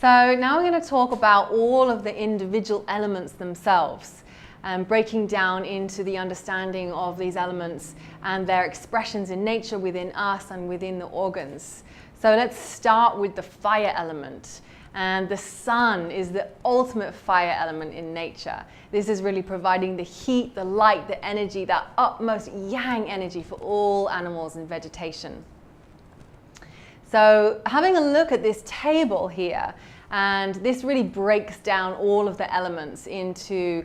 So now we're going to talk about all of the individual elements themselves, breaking down into the understanding of these elements and their expressions in nature within us and within the organs. So let's start with the fire element. And the sun is the ultimate fire element in nature. This is really providing the heat, the light, the energy, that utmost yang energy for all animals and vegetation. So having a look at this table here, and this really breaks down all of the elements into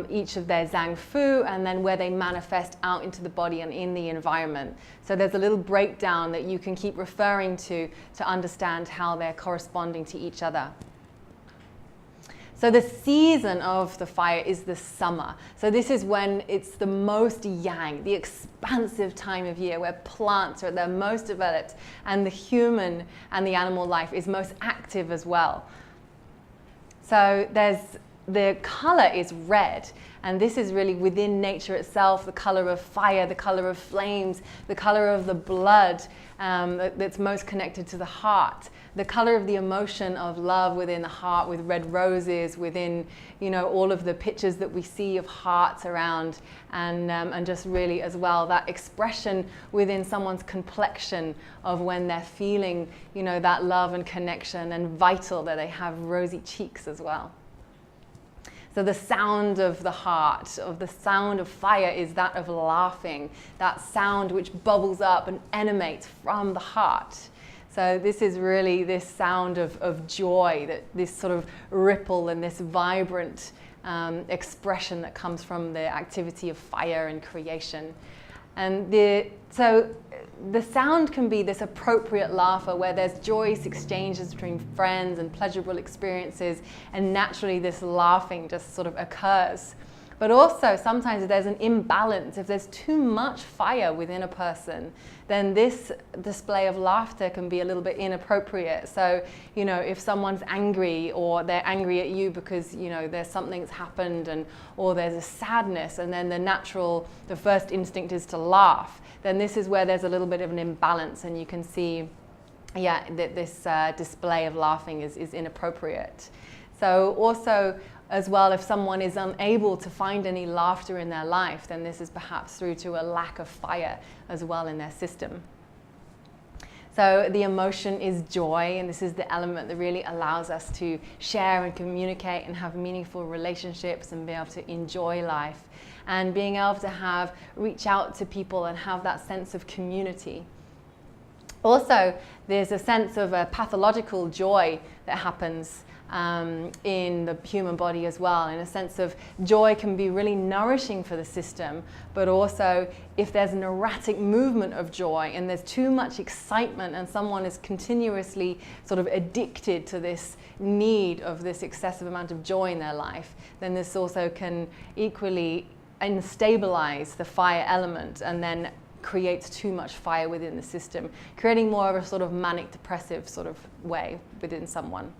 each of their zhang fu, and then where they manifest out into the body and in the environment. So there's a little breakdown that you can keep referring to understand how they're corresponding to each other. So the season of the fire is the summer. So this is when it's the most yang, the expansive time of year where plants are at their most developed and the human and the animal life is most active as well. So the color is red, and this is really within nature itself, the color of fire, the color of flames, the color of the blood that's most connected to the heart, the color of the emotion of love within the heart with red roses, within, you know, all of the pictures that we see of hearts around, and just really as well that expression within someone's complexion of when they're feeling, you know, that love and connection, and vital that they have rosy cheeks as well. So the sound of the heart, of the sound of fire, is that of laughing, that sound which bubbles up and emanates from the heart. So this is really this sound of joy, that this sort of ripple and this vibrant expression that comes from the activity of fire and creation. And so the sound can be this appropriate laughter where there's joyous exchanges between friends and pleasurable experiences, and naturally this laughing just sort of occurs. But also sometimes if there's an imbalance, if there's too much fire within a person, then this display of laughter can be a little bit inappropriate. So, you know, if someone's angry, or they're angry at you because, you know, there's something that's happened, or there's a sadness, and then the first instinct is to laugh, then this is where there's a little bit of an imbalance, and you can see, yeah, that this display of laughing is inappropriate. So also, as well, if someone is unable to find any laughter in their life, then this is perhaps through to a lack of fire as well in their system. So the emotion is joy, and this is the element that really allows us to share and communicate and have meaningful relationships and be able to enjoy life, and being able to reach out to people and have that sense of community. Also, there's a sense of a pathological joy that happens in the human body as well. In a sense of joy can be really nourishing for the system, but also if there's an erratic movement of joy and there's too much excitement and someone is continuously sort of addicted to this need of this excessive amount of joy in their life, then this also can equally unstabilize the fire element and then creates too much fire within the system, creating more of a sort of manic depressive sort of way within someone.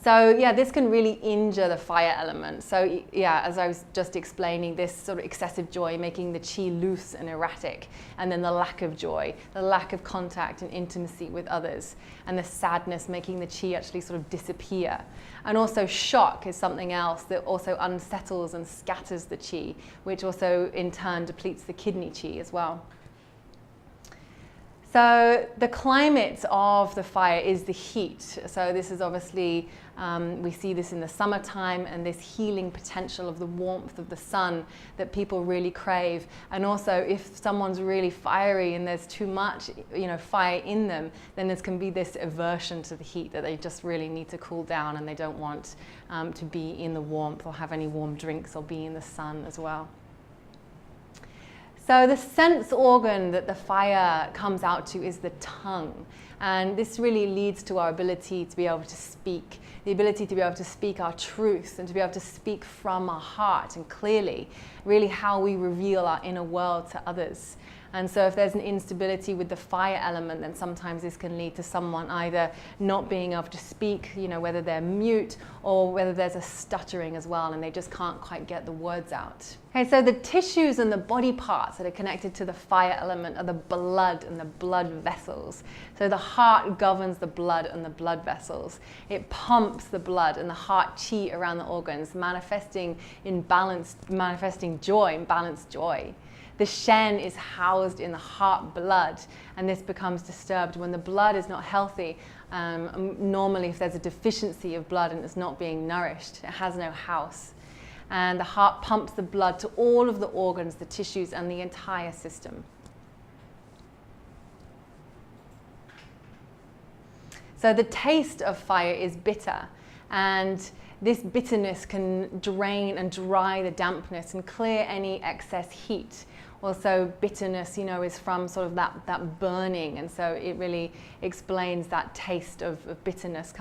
So yeah, this can really injure the fire element. So yeah, as I was just explaining, this sort of excessive joy making the qi loose and erratic, and then the lack of joy, the lack of contact and intimacy with others, and the sadness making the qi actually sort of disappear. And also shock is something else that also unsettles and scatters the qi, which also in turn depletes the kidney qi as well. So the climate of the fire is the heat. So this is obviously, we see this in the summertime, and this healing potential of the warmth of the sun that people really crave. And also if someone's really fiery and there's too much, you know, fire in them, then there can be this aversion to the heat, that they just really need to cool down and they don't want to be in the warmth or have any warm drinks or be in the sun as well. So the sense organ that the fire comes out to is the tongue. And this really leads to our ability to be able to speak, the ability to be able to speak our truth and to be able to speak from our heart and clearly, really how we reveal our inner world to others. And so if there's an instability with the fire element, then sometimes this can lead to someone either not being able to speak, whether they're mute or whether there's a stuttering as well, and they just can't quite get the words out. Okay, so the tissues and the body parts that are connected to the fire element are the blood and the blood vessels. So the heart governs the blood and the blood vessels. It pumps the blood and the heart chi around the organs, manifesting joy, in balanced joy. The shen is housed in the heart blood, and this becomes disturbed when the blood is not healthy. Normally, if there's a deficiency of blood and it's not being nourished, it has no house. And the heart pumps the blood to all of the organs, the tissues, and the entire system. So the taste of fire is bitter, and this bitterness can drain and dry the dampness and clear any excess heat. Also, bitterness, is from sort of that burning, and so it really explains that taste of bitterness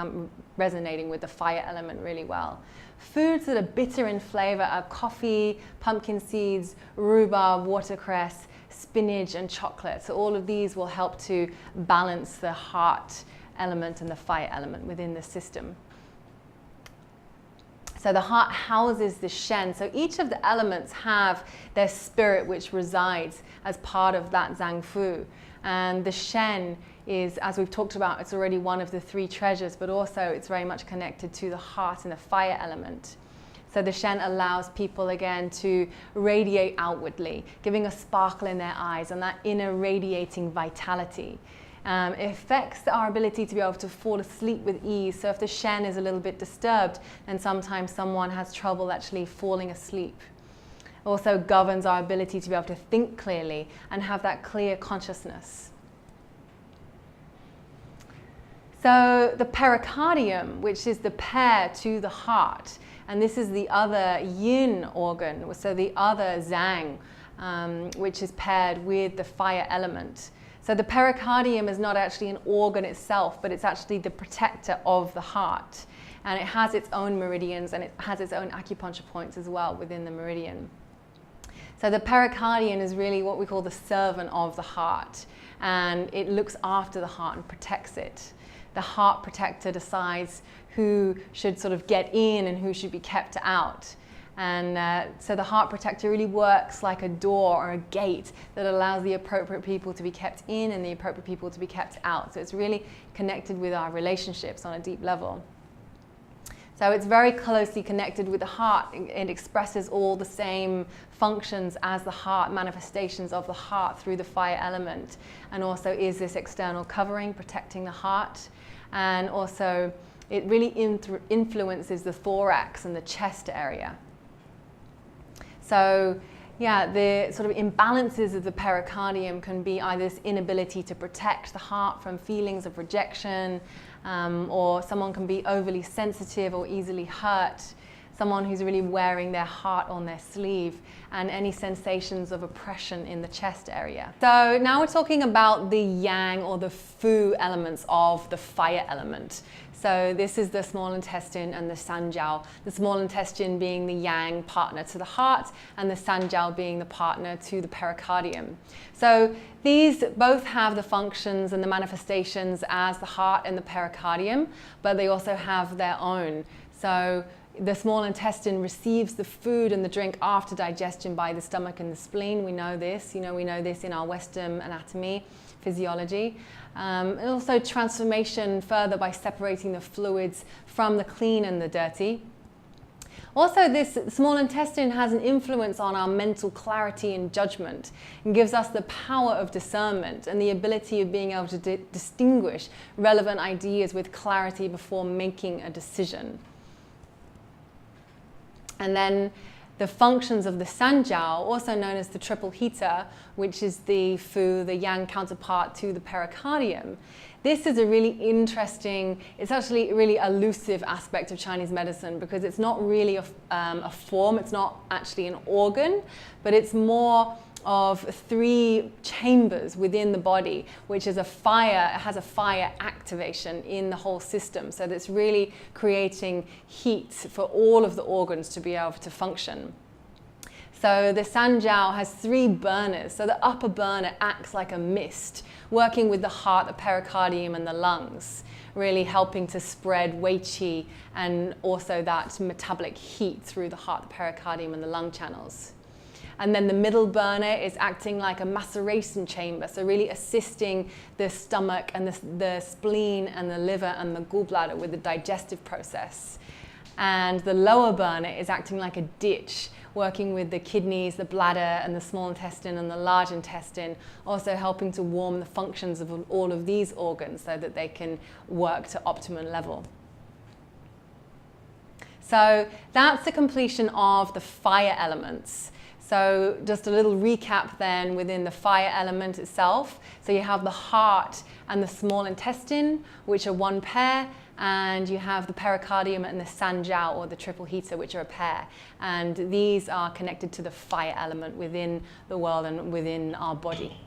resonating with the fire element really well. Foods that are bitter in flavor are coffee, pumpkin seeds, rhubarb, watercress, spinach, and chocolate. So all of these will help to balance the heart element and the fire element within the system. So the heart houses the shen. So each of the elements have their spirit which resides as part of that zhang fu. And the shen is, as we've talked about, it's already one of the three treasures, but also it's very much connected to the heart and the fire element. So the shen allows people again to radiate outwardly, giving a sparkle in their eyes and that inner radiating vitality. It affects our ability to be able to fall asleep with ease. So if the shen is a little bit disturbed, then sometimes someone has trouble actually falling asleep. Also governs our ability to be able to think clearly and have that clear consciousness. So the pericardium, which is the pair to the heart, and this is the other yin organ, so the other zhang, which is paired with the fire element. So the pericardium is not actually an organ itself, but it's actually the protector of the heart. And it has its own meridians, and it has its own acupuncture points as well within the meridian. So the pericardium is really what we call the servant of the heart, and it looks after the heart and protects it. The heart protector decides who should sort of get in and who should be kept out. And so the heart protector really works like a door or a gate that allows the appropriate people to be kept in and the appropriate people to be kept out. So it's really connected with our relationships on a deep level. So it's very closely connected with the heart. It expresses all the same functions as the heart, manifestations of the heart through the fire element, and also is this external covering protecting the heart. And also it really influences the thorax and the chest area. So yeah, the sort of imbalances of the pericardium can be either this inability to protect the heart from feelings of rejection, or someone can be overly sensitive or easily hurt, someone who's really wearing their heart on their sleeve, and any sensations of oppression in the chest area. So now we're talking about the yang or the fu elements of the fire element. So this is the small intestine and the sanjiao, the small intestine being the yang partner to the heart and the sanjiao being the partner to the pericardium. So these both have the functions and the manifestations as the heart and the pericardium, but they also have their own. So the small intestine receives the food and the drink after digestion by the stomach and the spleen. We know this, we know this in our Western anatomy, physiology. And also transformation further by separating the fluids from the clean and the dirty. Also, this small intestine has an influence on our mental clarity and judgment, and gives us the power of discernment and the ability of being able to distinguish relevant ideas with clarity before making a decision. And then the functions of the sanjiao, also known as the triple heater, which is the fu, the yang counterpart to the pericardium. This is a really interesting, it's actually a really elusive aspect of Chinese medicine, because it's not really a form, it's not actually an organ, but it's more of 3 chambers within the body, which is it has a fire activation in the whole system. So that's really creating heat for all of the organs to be able to function. So the Sanjiao has 3 burners. So the upper burner acts like a mist, working with the heart, the pericardium, and the lungs, really helping to spread wei qi and also that metabolic heat through the heart, the pericardium, and the lung channels. And then the middle burner is acting like a maceration chamber, so really assisting the stomach and the spleen and the liver and the gallbladder with the digestive process. And the lower burner is acting like a ditch, working with the kidneys, the bladder, and the small intestine and the large intestine, also helping to warm the functions of all of these organs so that they can work to optimum level. So that's the completion of the fire elements. So just a little recap then within the fire element itself. So you have the heart and the small intestine, which are one pair, and you have the pericardium and the Sanjiao, or the triple heater, which are a pair. And these are connected to the fire element within the world and within our body.